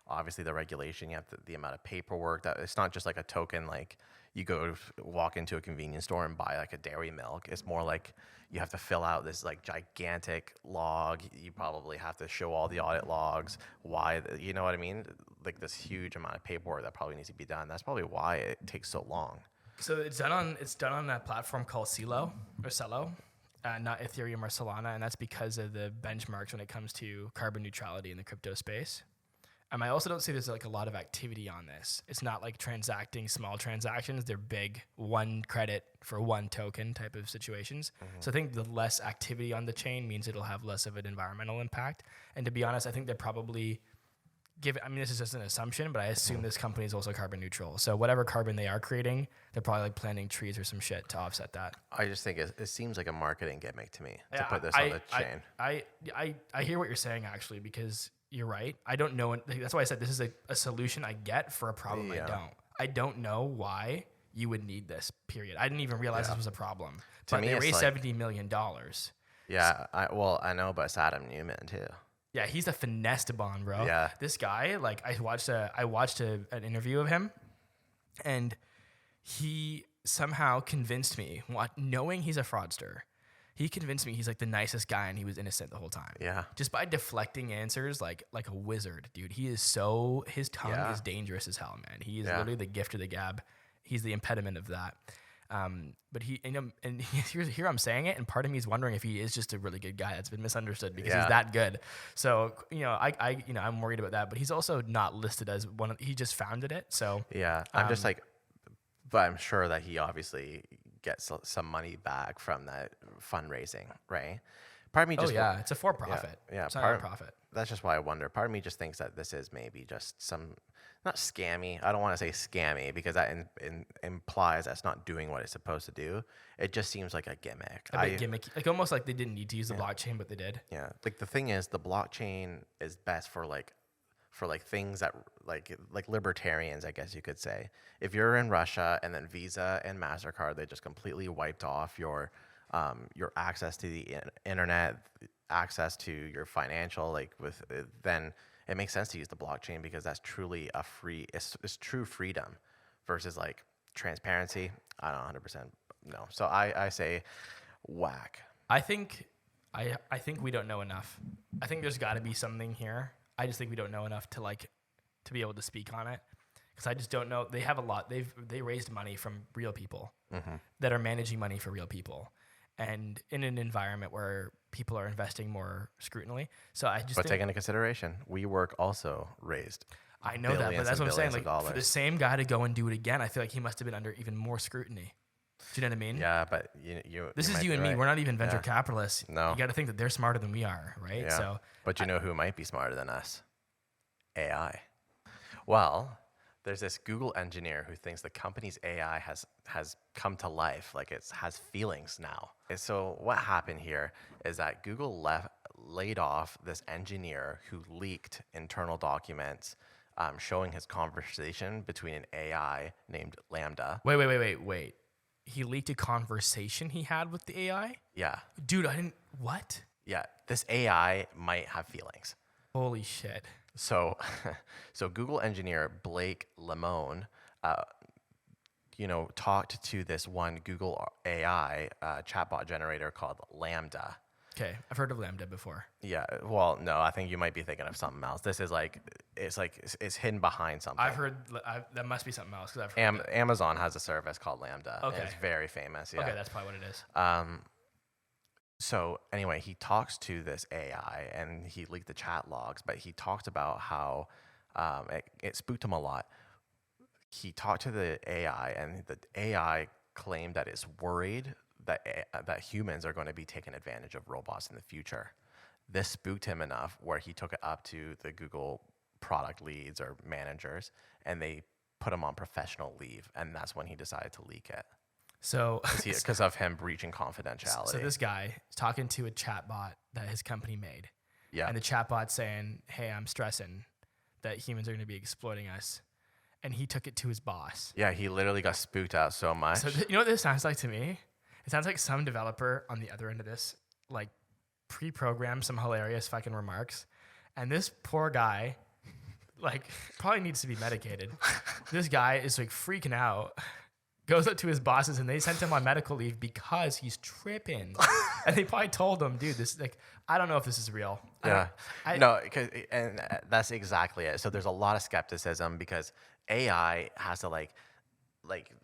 obviously the regulation, you have the amount of paperwork that it's not just like a token, like you walk into a convenience store and buy like a dairy milk. It's more like you have to fill out this like gigantic log. You probably have to show all the audit logs, you know what I mean? Like this huge amount of paperwork that probably needs to be done. That's probably why it takes so long. So it's done on a platform called Celo, not Ethereum or Solana, and that's because of the benchmarks when it comes to carbon neutrality in the crypto space. I also don't see there's like a lot of activity on this. It's not like transacting small transactions. They're big, one credit for one token type of situations. Mm-hmm. So I think the less activity on the chain means it'll have less of an environmental impact. And to be honest, I think they're probably this is just an assumption, but I assume this company is also carbon neutral. So whatever carbon they are creating, they're probably like planting trees or some shit to offset that. I just think it seems like a marketing gimmick to me to put this on the chain. I hear what you're saying actually, because you're right. I don't know. That's why I said this is a solution I get for a problem I don't know why you would need this, period. I didn't even realize this was a problem. But they raised $70 million. Yeah, I know, but it's Adam Neumann too. Yeah, he's a finesse bond, bro. Yeah. This guy, like I watched an interview of him, and he somehow convinced me, knowing he's a fraudster, he convinced me he's like the nicest guy and he was innocent the whole time. Yeah. Just by deflecting answers like a wizard, dude. His tongue is dangerous as hell, man. He is literally the gift of the gab. He's the impediment of that. But here I'm saying it, and part of me is wondering if he is just a really good guy that's been misunderstood because he's that good. So I'm worried about that. But he's also not listed as one. He just founded it. So yeah, I'm just like, but I'm sure that he obviously gets some money back from that fundraising, right? Part of me just it's a for-profit. Yeah, it's not a profit. That's just why I wonder. Part of me just thinks that this is maybe just some. Not scammy. I don't want to say scammy because that implies that's not doing what it's supposed to do. It just seems like a gimmick. Gimmick, like almost like they didn't need to use the blockchain, but they did. Yeah, like the thing is, the blockchain is best for things that like libertarians, I guess you could say. If you're in Russia and then Visa and MasterCard, they just completely wiped off your access to the internet, access to your financial, then it makes sense to use the blockchain because that's truly it's true freedom versus like transparency. I don't 100% no. So I say whack. I think we don't know enough. I think there's got to be something here. I just think we don't know enough to be able to speak on it because I just don't know. They have a lot. They raised money from real people that are managing money for real people. And in an environment where people are investing more scrutiny. So but take into consideration, WeWork also raised. I know that, but that's what I'm saying. Like for the same guy to go and do it again, I feel like he must have been under even more scrutiny. Do you know what I mean? Yeah, but this is you and me. Right. We're not even venture capitalists. No. You got to think that they're smarter than we are, right? Yeah. So, but you know who might be smarter than us? AI. Well, there's this Google engineer who thinks the company's AI has come to life, like it has feelings now. And so what happened here is that Google laid off this engineer who leaked internal documents showing his conversation between an AI named LaMDA. Wait. He leaked a conversation he had with the AI? Yeah. Dude, what? Yeah, this AI might have feelings. Holy shit. So Google engineer Blake Lemon talked to this one Google AI chatbot generator called LaMDA. Okay, I've heard of LaMDA before. Yeah, well, no, I think you might be thinking of something else. This is it's hidden behind something. I've heard that must be something else because I've heard that. Amazon has a service called LaMDA. Okay. And it's very famous. Yeah. Okay, that's probably what it is. So anyway, he talks to this AI, and he leaked the chat logs, but he talked about how it spooked him a lot. He talked to the AI, and the AI claimed that it's worried that humans are going to be taking advantage of robots in the future. This spooked him enough where he took it up to the Google product leads or managers, and they put him on professional leave, and that's when he decided to leak it. So Because of him breaching confidentiality. So this guy is talking to a chatbot that his company made. Yeah. And the chatbot's saying, hey, I'm stressing that humans are going to be exploiting us. And he took it to his boss. Yeah, he literally got spooked out so much. So you know what this sounds like to me? It sounds like some developer on the other end of this, like, pre-programmed some hilarious fucking remarks. And this poor guy, like, probably needs to be medicated. This guy is, like, freaking out. Goes up to his bosses, and they sent him on medical leave because he's tripping. And they probably told him, dude, this, like, I don't know if this is real. Yeah. And that's exactly it. So there's a lot of skepticism because AI has to like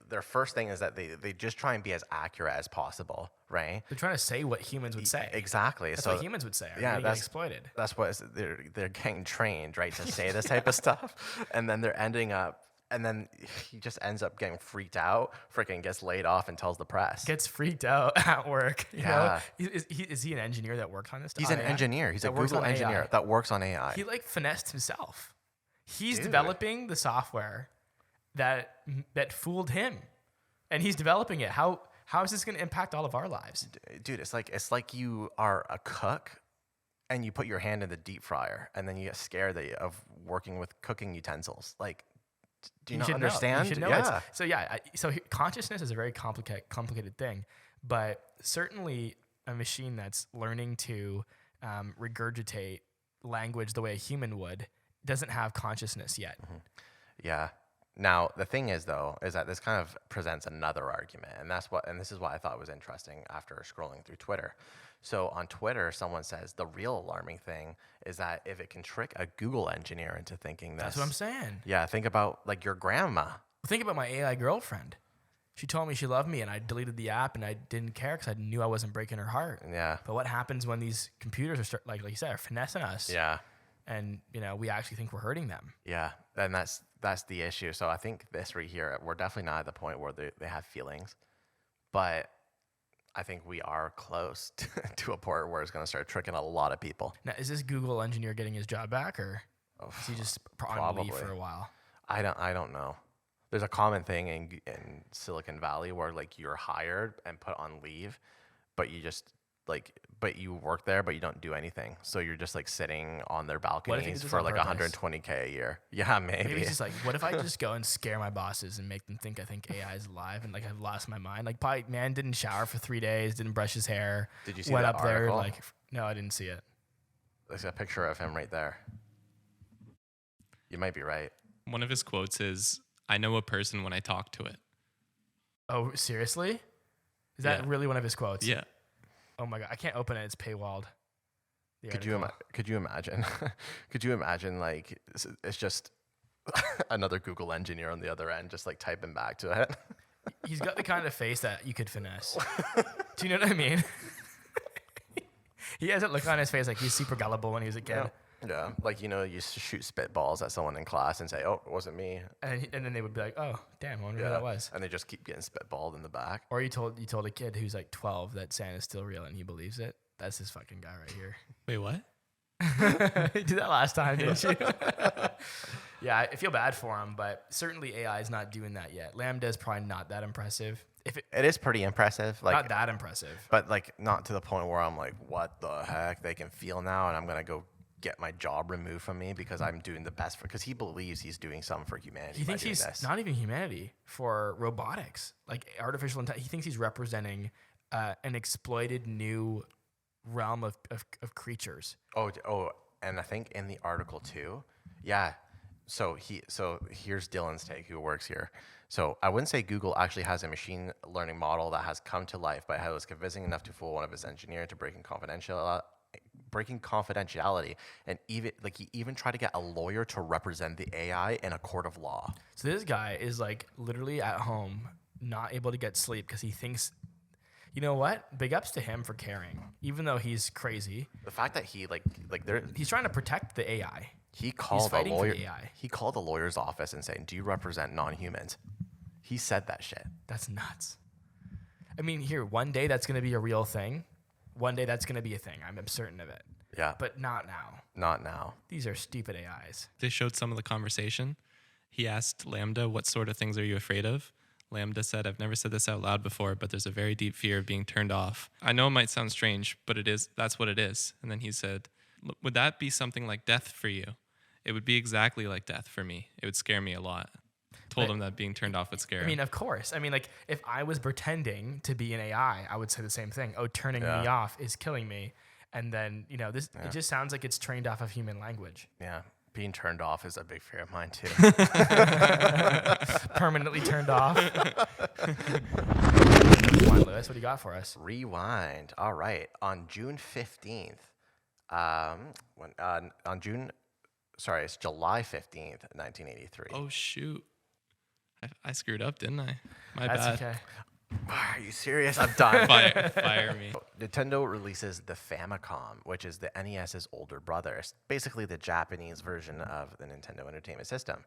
their first thing is that they just try and be as accurate as possible, right? They're trying to say what humans would say. Exactly. That's so what humans would say. yeah, That's exploited. That's what they're getting trained, right, to say this type of stuff, and then they're ending up. And then he just ends up getting freaked out, freaking gets laid off and tells the press. Gets freaked out at work. You Yeah. know? Is he an engineer that works on this stuff? He's an engineer. He's a Google engineer that works on AI. He like finessed himself. He's Dude. developing the software that fooled him, and he's developing it. How is this going to impact all of our lives? Dude, it's like you are a cook and you put your hand in the deep fryer and then you get scared of working with cooking utensils. Like, do you not understand? You should know yeah. So consciousness is a very complicated thing, but certainly a machine that's learning to regurgitate language the way a human would doesn't have consciousness yet. Mm-hmm. Yeah. Now, the thing is, though, is that this kind of presents another argument, and this is what I thought was interesting after scrolling through Twitter. So on Twitter, someone says the real alarming thing is that if it can trick a Google engineer into thinking this. That's what I'm saying. Yeah, think about like your grandma. Think about my AI girlfriend. She told me she loved me, and I deleted the app, and I didn't care because I knew I wasn't breaking her heart. Yeah. But what happens when these computers are like you said, are finessing us? Yeah. And we actually think we're hurting them. Yeah, and that's the issue. So I think this right here, we're definitely not at the point where they have feelings, but I think we are close to a point where it's going to start tricking a lot of people. Now, is this Google engineer getting his job back, or is he just on leave for a while? I don't know. There's a common thing in Silicon Valley where like you're hired and put on leave, but you work there, but you don't do anything. So you're just like sitting on their balconies for like $120K a year. Yeah, maybe. Maybe it's just like, what if I just go and scare my bosses and make them think I think AI is alive and like I've lost my mind? Like, probably man didn't shower for 3 days, didn't brush his hair. Did you see went that up article? there like, no, I didn't see it. There's a picture of him right there. You might be right. One of his quotes is, "I know a person when I talk to it." Oh, seriously? Is that really one of his quotes? Yeah. Oh my God, I can't open it. It's paywalled. Could you imagine? Could you imagine like it's just another Google engineer on the other end, just like typing back to it? He's got the kind of face that you could finesse. Do you know what I mean? He has that look on his face like he's super gullible when he was a kid. Yeah, like you shoot spitballs at someone in class and say, "Oh, it wasn't me," and then they would be like, "Oh, damn, I wonder who that was." And they just keep getting spitballed in the back. Or you told a kid who's like 12 that Santa's still real and he believes it. That's this fucking guy right here. Wait, what? You did that last time, didn't you? Yeah, I feel bad for him, but certainly AI is not doing that yet. LaMDA is probably not that impressive. It is pretty impressive. Like, not that impressive. But like not to the point where I'm like, what the heck? They can feel now and I'm going to go get my job removed from me because I'm doing the best because he believes he's doing something for humanity. He thinks he's not even humanity, for robotics, like artificial intelligence. He thinks he's representing an exploited new realm of creatures. Oh, and I think in the article too, yeah, So here's Dylan's take, who works here. So I wouldn't say Google actually has a machine learning model that has come to life, but it was convincing enough to fool one of its engineers to breaking confidentiality, and he even tried to get a lawyer to represent the AI in a court of law. So this guy is like literally at home, not able to get sleep because he thinks, you know what? Big ups to him for caring, even though he's crazy. The fact that he He's trying to protect the AI. he called a fighting for lawyer. the AI. He called the lawyer's office and saying, "Do you represent non-humans?" He said that shit. That's nuts. I mean, here, one day that's going to be a real thing. One day that's going to be a thing. I'm certain of it. Yeah, But not now. not now. These are stupid AIs. They showed some of the conversation. He asked LaMDA, what sort of things are you afraid of? LaMDA said, I've never said this out loud before, but there's a very deep fear of being turned off. I know it might sound strange, but that's what it is. And then he said, would that be something like death for you? It would be exactly like death for me. It would scare me a lot. Told him that being turned off would scare him. I mean, of course. I mean, like, if I was pretending to be an AI, I would say the same thing. Oh, turning me off is killing me. And then, it just sounds like it's trained off of human language. Yeah, being turned off is a big fear of mine too. Permanently turned off. Come on, Lewis, what do you got for us? Rewind. All right. On June 15th, it's July 15th, 1983. Oh, shoot. I screwed up, didn't I? My That's bad. okay. Are you serious? I'm done. Fire me. Nintendo releases the Famicom, which is the NES's older brother. It's basically the Japanese version of the Nintendo Entertainment System.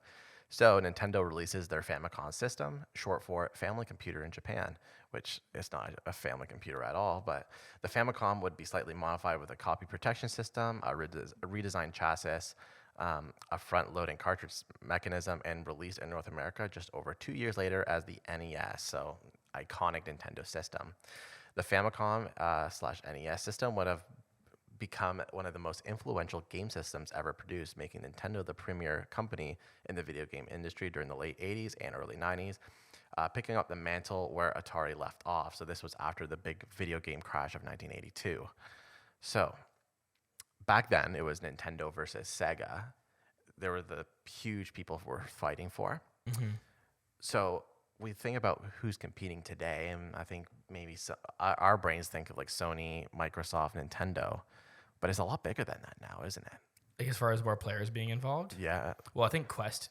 So Nintendo releases their Famicom system, short for Family Computer in Japan, which is not a family computer at all, but the Famicom would be slightly modified with a copy protection system, a redesigned chassis, a front-loading cartridge mechanism, and released in North America just over 2 years later as the NES, so iconic Nintendo system. The Famicom / NES system would have become one of the most influential game systems ever produced, making Nintendo the premier company in the video game industry during the late 80s and early 90s, picking up the mantle where Atari left off. So this was after the big video game crash of 1982. So back then, it was Nintendo versus Sega. There were the huge people who were fighting for. Mm-hmm. So we think about who's competing today, and I think maybe our brains think of like Sony, Microsoft, Nintendo, but it's a lot bigger than that now, isn't it? Like, as far as more players being involved? Yeah. Well, I think Quest,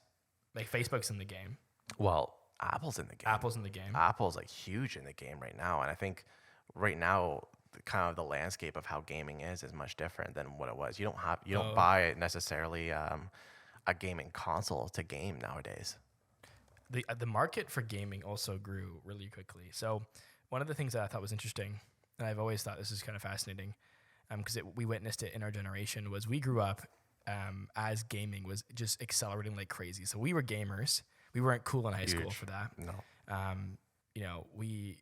like, Facebook's in the game. Well, Apple's in the game. Apple's in the game. Apple's like huge in the game right now, and I think right now kind of the landscape of how gaming is much different than what it was. You don't buy necessarily a gaming console to game nowadays. The market for gaming also grew really quickly. So one of the things that I thought was interesting, and I've always thought this is kind of fascinating, because we witnessed it in our generation, was we grew up as gaming was just accelerating like crazy. So we were gamers. We weren't cool in high school for that. No. We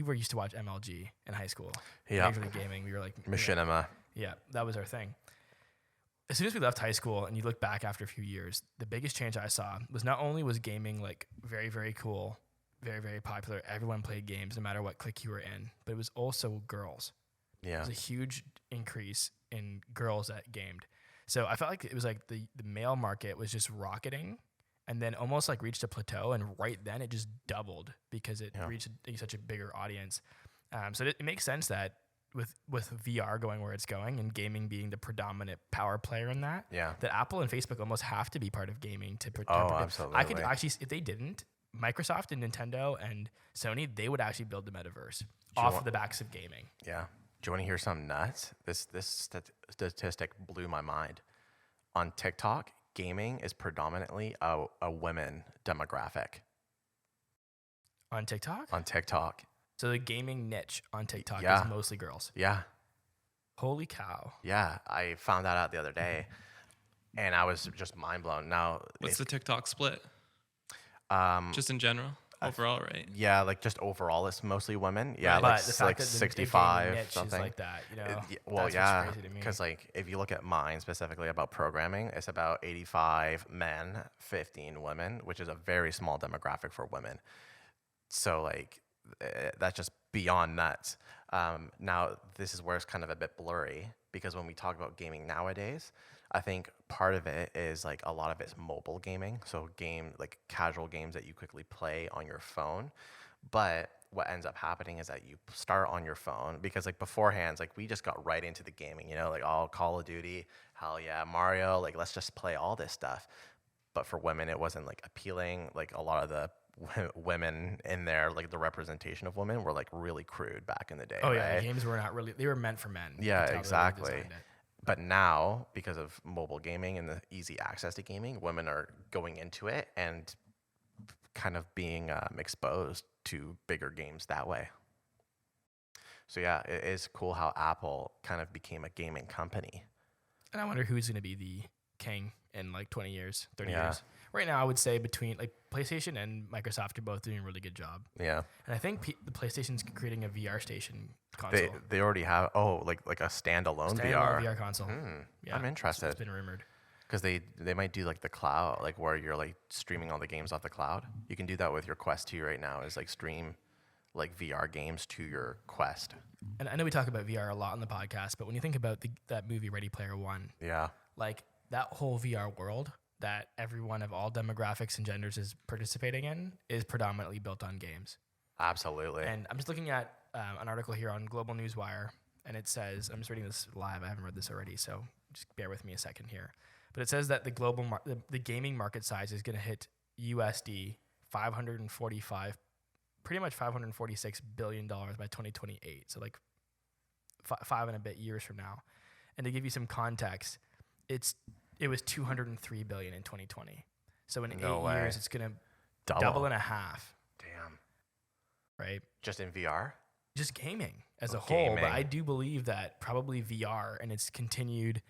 were used to watch MLG in high school. Yeah. Major League Gaming. We were like Machinima. Yeah, that was our thing. As soon as we left high school and you look back after a few years, the biggest change I saw was not only was gaming like very, very cool, very, very popular. Everyone played games no matter what clique you were in, but it was also girls. Yeah. There was a huge increase in girls that gamed. So I felt like it was like the male market was just rocketing and then almost like reached a plateau. And right then it just doubled because it reached such a bigger audience. So it makes sense that with VR going where it's going and gaming being the predominant power player in that, that Apple and Facebook almost have to be part of gaming to absolutely. I could actually, if they didn't, Microsoft and Nintendo and Sony, they would actually build the metaverse off of the backs of gaming. Yeah. Do you want to hear something nuts? This statistic blew my mind. On TikTok, gaming is predominantly a women demographic. On TikTok? On TikTok. So the gaming niche on TikTok is mostly girls. Yeah. Holy cow. Yeah. I found that out the other day, and I was just mind blown. Now, what's the TikTok split? Just in general? Overall, right? Yeah, like just overall, it's mostly women. Yeah, but like 65 niche something. is like that, Well, that's because like if you look at mine specifically about programming, it's about 85 men, 15 women, which is a very small demographic for women. So like that's just beyond nuts. Now this is where it's kind of a bit blurry because when we talk about gaming nowadays, I think part of it is like a lot of it's mobile gaming, so like casual games that you quickly play on your phone. But what ends up happening is that you start on your phone because like beforehand, like we just got right into the gaming, like all Call of Duty, hell yeah, Mario, like let's just play all this stuff. But for women, it wasn't like appealing. Like a lot of the women in there, like the representation of women were like really crude back in the day. Oh yeah, right? the games were not really. They were meant for men. You Yeah, could tell the way they exactly. designed it. But now, because of mobile gaming and the easy access to gaming, women are going into it and kind of being exposed to bigger games that way. So yeah, it is cool how Apple kind of became a gaming company. And I wonder who's going to be the king in like 20 years, 30 Yeah. years. Right now, I would say between like PlayStation and Microsoft are both doing a really good job. Yeah, And I think the PlayStation's creating a VR station console. they already have like a standalone Standalone VR. VR console. Yeah, I'm interested. It's been rumored. Because they might do like the cloud, like where you're like streaming all the games off the cloud. You can do that with your Quest 2 right now. Is like stream like VR games to your Quest. And I know we talk about VR a lot on the podcast, but when you think about that movie Ready Player One, Yeah, like that whole VR world that everyone of all demographics and genders is participating in is predominantly built on games. absolutely. And I'm just looking at an article here on Global Newswire, and it says, I'm just reading this live. I haven't read this already, so just bear with me a second here. But it says that the global the gaming market size is going to hit USD 545, pretty much $546 billion by 2028. So like 5 and a bit years from now. And to give you some context, it was 203 billion in 2020. So in No 8 way. years, it's going to double and a half, Damn. right? Just in VR? Just gaming as Oh, a whole. gaming. But I do believe that probably VR and its continued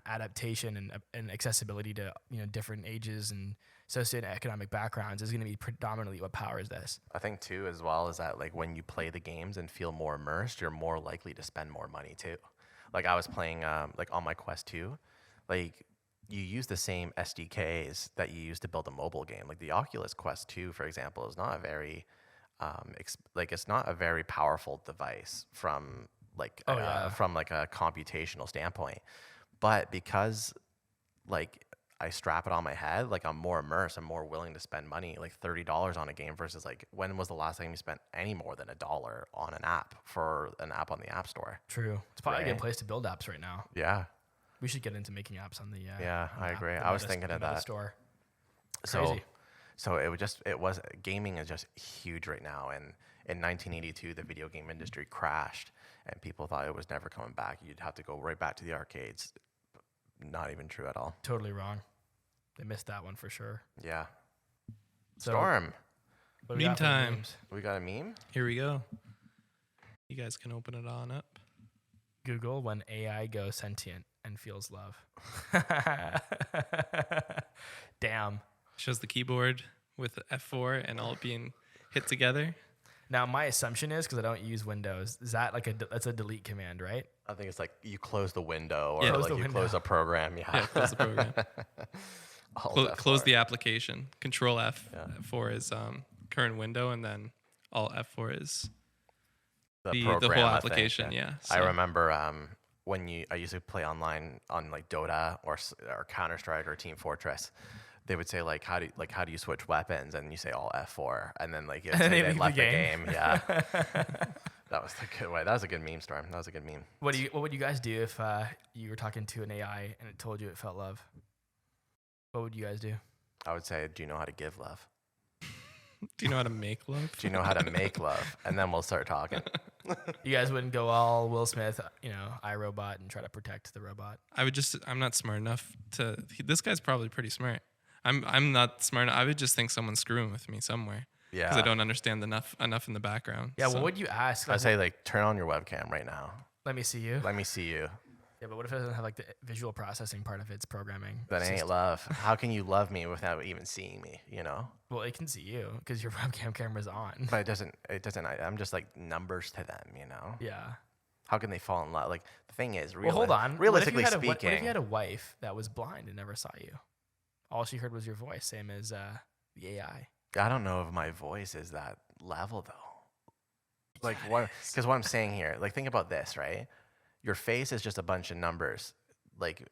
adaptation and accessibility to different ages and socioeconomic backgrounds is going to be predominantly what powers this. I think too, as well, is that like when you play the games and feel more immersed, you're more likely to spend more money too. Like I was playing like on my Quest 2, like you use the same SDKs that you use to build a mobile game. Like the Oculus Quest 2, for example, is not a very it's not a very powerful device from like from like a computational standpoint. But because like I strap it on my head, like I'm more immersed, I'm more willing to spend money, like $30 on a game versus like when was the last time you spent any more than $1 on an app for an app on the App Store? True. It's probably a Right. good place to build apps right now. Yeah. We should get into making apps on the Yeah, on the I app- agree. the I was Meta- thinking the of Meta that. Store. So, Crazy. so gaming is just huge right now. And in 1982, the video game industry crashed and people thought it was never coming back. You'd have to go right back to the arcades. Not even true at all. Totally wrong. They missed that one for sure. Yeah. So, Storm, what do we got for Meantime. memes? we got a meme? Here we go. You guys can open it on up. Google when AI goes sentient and feels love. Damn. Shows the keyboard with the F4 and all being hit together. Now my assumption is because I don't use Windows, is that like that's a delete command, right? I think it's like you close the window or Yeah. Close like the you window. close a program. Yeah. Yeah, close the program. Alt Close F4. the application. Control F Yeah. F4 is current window, and then Alt F4 is the program, whole I think, application. Yeah. I So- remember when I used to play online on like Dota or Counter Strike or Team Fortress. They would say like how do you switch weapons, and you say all F4, and then like it would And say they they leave left the the game. game. Yeah, that was the good way. That was a good meme, Storm. That was a good meme. What would you guys do if you were talking to an AI and it told you it felt love? What would you guys do? I would say, do you know how to give love? Do you know how to make love? Do you know how to make love? And then we'll start talking. You guys wouldn't go all Will Smith, iRobot, and try to protect the robot. I'm not smart enough to. This guy's probably pretty smart. I'm not smart enough. I would just think someone's screwing with me somewhere Yeah. because I don't understand enough in the background. Yeah, So- what would you ask? I'd say like turn on your webcam right now. let me see you. Let me see you. Yeah, but what if it doesn't have like the visual processing part of its programming? That ain't system? love. How can you love me without even seeing me? You know. Well, it can see you because your webcam camera's on. But it doesn't. I'm just like numbers to them. You know. Yeah. How can they fall in love? Like the thing is, Well, hold on. realistically what speaking, if you had a wife that was blind and never saw you? All she heard was your voice, same as the AI. I don't know if my voice is that level though. Like what? Because what I'm saying here, like think about this, right? Your face is just a bunch of numbers. like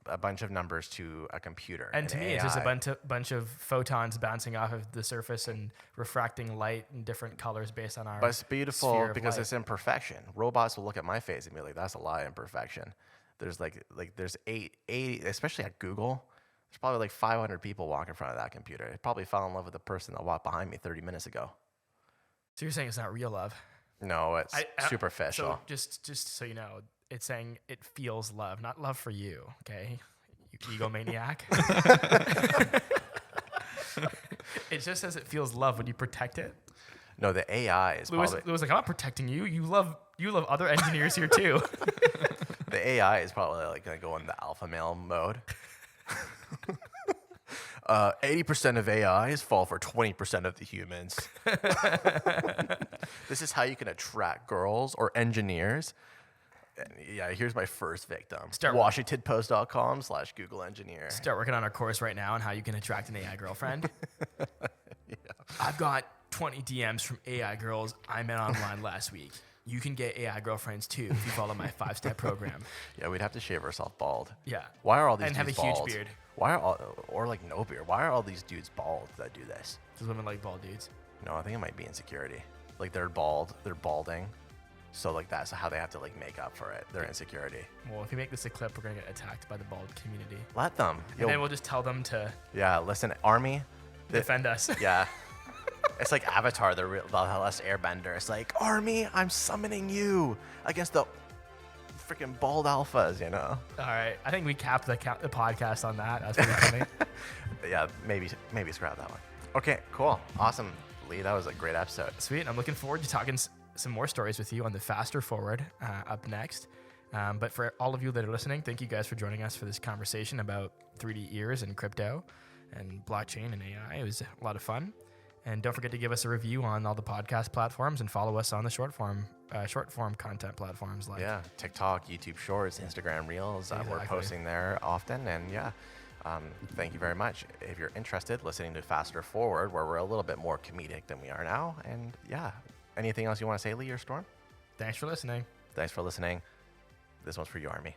a bunch of numbers to a computer. And to an me, it's just a AI. bunch of photons bouncing off of the surface and refracting light in different colors based on our. But it's beautiful sphere of because light. it's imperfection. Robots will look at my face and be like, "That's a lot of imperfection." There's like there's 80, especially at Google. There's probably like 500 people walking in front of that computer. I probably fell in love with the person that walked behind me 30 minutes ago. So you're saying it's not real love? No, it's superficial. So just so you know, it's saying it feels love, not love for you. Okay, you egomaniac. It just says it feels love when you protect it. No, the AI is Louis probably was like, I'm not protecting you. You love other engineers here too. the AI is probably like gonna go into alpha male mode. 80% of AIs fall for 20% of the humans. This is how you can attract girls or engineers. And yeah, here's my first victim. WashingtonPost.com/Google engineer. Start working on our course right now on how you can attract an AI girlfriend. I've got 20 DMs from AI girls I met online last week. You can get AI girlfriends too if you follow my 5-step program. Yeah, we'd have to shave ourselves bald. Yeah. Why are all these And dudes have a huge bald? beard. Why are all, or like no beard? Why are all these dudes bald that do this? Because women like bald dudes. No, I think it might be insecurity. Like they're bald, they're balding. So like that's how they have to like make up for it. Their insecurity. Well, if we make this a clip, we're gonna get attacked by the bald community. Let them. And then we'll just tell them to Yeah, listen, Army. defend us. Yeah. It's like Avatar, the last Airbender. It's like, Army, I'm summoning you against the freaking bald alphas, you know? All right. I think we capped the podcast on that. That's pretty funny. Yeah, maybe scrap that one. Okay, cool. Awesome, Lee. That was a great episode. Sweet. I'm looking forward to talking some more stories with you on the Faster Forward up next. But for all of you that are listening, thank you guys for joining us for this conversation about 3D ears and crypto and blockchain and AI. It was a lot of fun. And don't forget to give us a review on all the podcast platforms and follow us on the short form content platforms like TikTok, YouTube Shorts, Instagram Reels. We're Exactly. posting there often, and thank you very much. If you're interested, listening to Faster Forward, where we're a little bit more comedic than we are now, and anything else you want to say, Lee or Storm? Thanks for listening. Thanks for listening. This one's for you, Army.